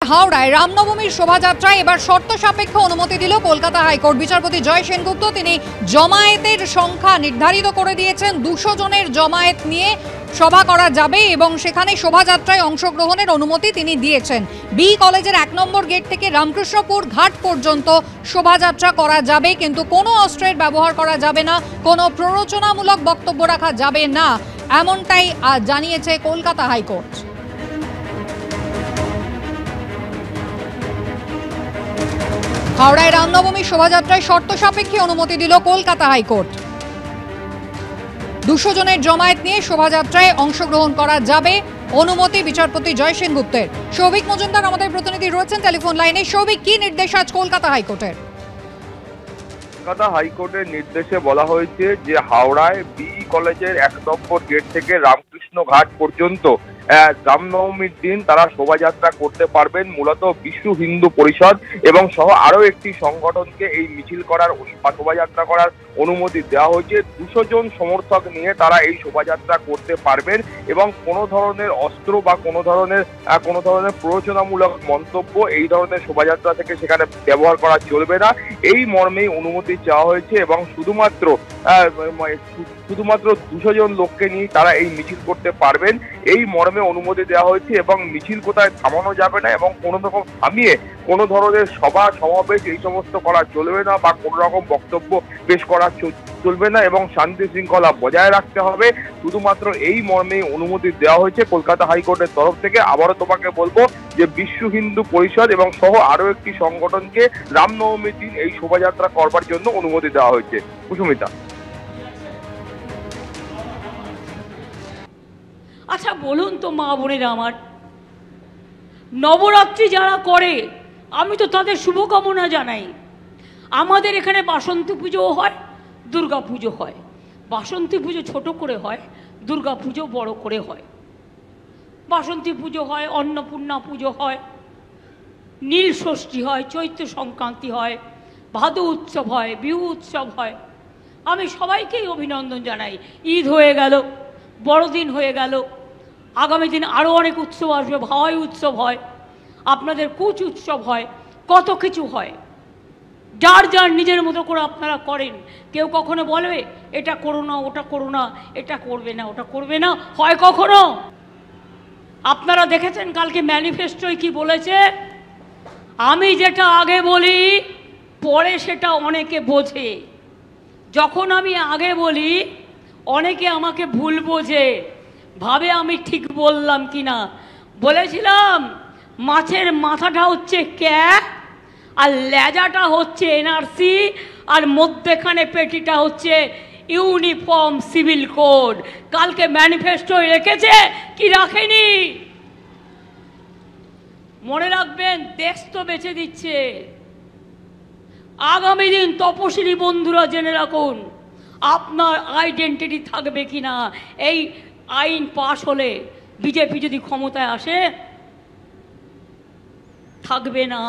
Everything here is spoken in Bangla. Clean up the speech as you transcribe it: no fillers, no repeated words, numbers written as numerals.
হাওড়ায় রামনবমীর শোভাযাত্রায় এবার শর্ত সাপেক্ষ অনুমতি দিল কলকাতা হাইকোর্ট। বিচারপতি জয় সেনগুপ্ত তিনি জমায়েতের সংখ্যা নির্ধারিত করে দিয়েছেন। 200 জনের জমায়েত নিয়ে সভা করা যাবে এবং সেখানে শোভাযাত্রায় অংশগ্রহণের অনুমতি তিনি দিয়েছেন। বি কলেজের 1 নম্বর গেট থেকে রামকৃষ্ণপুর ঘাট পর্যন্ত শোভাযাত্রা করা যাবে, কিন্তু কোনো অস্ত্রের ব্যবহার করা যাবে না, কোনো প্ররোচনামূলক বক্তব্য রাখা যাবে না, এমনটাই জানিয়েছে কলকাতা হাইকোর্ট। হাওড়ায় রামনবমী শোভাযাত্রায় শর্ত সাপেক্ষে অনুমতি দিল কলকাতা হাইকোর্ট। 200 জনের জমায়েত নিয়ে শোভাযাত্রায় অংশগ্রহণ করা যাবে, অনুমতি বিচারপতি জয় সেনগুপ্তের। সৌভিক মজুমদার আমাদের প্রতিনিধি রয়েছেন টেলিফোন লাইনে। সৌভিক, কি নির্দেশ আজ কলকাতা হাইকোর্টের? কলকাতা হাইকোর্টের নির্দেশে বলা হয়েছে যে হাওড়ায় বি কলেজের 1 নম্বর গেট থেকে রামকৃষ্ণ ঘাট পর্যন্ত রামনবমীর দিন তারা শোভাযাত্রা করতে পারবেন। মূলত বিশ্ব হিন্দু পরিষদ এবং সহ আরো একটি সংগঠনকে এই মিছিল করার শোভাযাত্রা করার অনুমতি দেওয়া হয়েছে। 200 জন সমর্থক নিয়ে তারা এই শোভাযাত্রা করতে পারবেন এবং কোনো ধরনের অস্ত্র বা কোনো ধরনের প্ররোচনামূলক মন্তব্য এই ধরনের শোভাযাত্রা থেকে সেখানে ব্যবহার করা চলবে না, এই মর্মেই অনুমতি চাওয়া হয়েছে। এবং শুধুমাত্র 200 জন লোককে নিয়ে তারা এই মিছিল করতে পারবেন, এই মর্মে অনুমতি দেওয়া হয়েছে। এবং মিছিল কোথায় থামানো যাবে না এবং কোনো রকম থামিয়ে কোনো ধরনের সভা সমাবেশ এই সমস্ত করা চলবে না বা কোনো রকম বক্তব্য পেশ করা চলবে না এবং শান্তি শৃঙ্খলা বজায় রাখতে হবে। শুধুমাত্র এই মর্মেই অনুমতি দেওয়া হয়েছে কলকাতা হাইকোর্টের তরফ থেকে। আবারও তোমাকে বলবো যে বিশ্ব হিন্দু পরিষদ এবং সহ আরো একটি সংগঠনকে রামনবমীর দিন এই শোভাযাত্রা করবার জন্য অনুমতি দেওয়া হয়েছে। কুসুমিতা, আচ্ছা বলুন তো মা বোনেরা আমার, নবরাত্রি যারা করে আমি তো তাদের শুভকামনা জানাই। আমাদের এখানে বাসন্তী পুজোও হয়, দুর্গা পুজো হয়। বাসন্তী পুজো ছোট করে হয়, দুর্গা পুজো বড় করে হয়। বাসন্তী পুজো হয়, অন্নপূর্ণা পুজো হয়, নীল ষষ্ঠী হয়, চৈত্র সংক্রান্তি হয়, ভাদু উৎসব হয়, বিহু উৎসব হয়। আমি সবাইকেই অভিনন্দন জানাই। ঈদ হয়ে গেল, বড়দিন হয়ে গেল, আগামী দিন আরও অনেক উৎসব আসবে। ভাওয়াই উৎসব হয়, আপনাদের কুচ উৎসব হয়, কত কিছু হয়। যার যার নিজের মতো করে আপনারা করেন। কেউ কখনো বলবে এটা করো না, ওটা করো না, এটা করবে না, ওটা করবে না, হয় কখনো? আপনারা দেখেছেন কালকে ম্যানিফেস্টোয় কি বলেছে? আমি যেটা আগে বলি পরে সেটা অনেকে বোঝে। যখন আমি আগে বলি অনেকে আমাকে ভুল বোঝে, ভাবে আমি ঠিক বললাম কি না। বলেছিলাম মাছের মাথাটা হচ্ছে ক্যাপ আর লেজাটা হচ্ছে এনআরসি আর মধ্যেখানে পেটিটা হচ্ছে ইউনিফর্ম সিভিল কোড। কালকে ম্যানিফেস্টোয় রেখেছে কি রাখেনি? মনে রাখবেন, দেশ তো বেঁচে দিচ্ছে। আগামী দিন তপশিলি বন্ধুরা জেনে রাখুন, আপনার আইডেন্টিটি থাকবে কিনা এই আইন পাশ হলে, বিজেপি যদি ক্ষমতায় আসে, থাকবে না।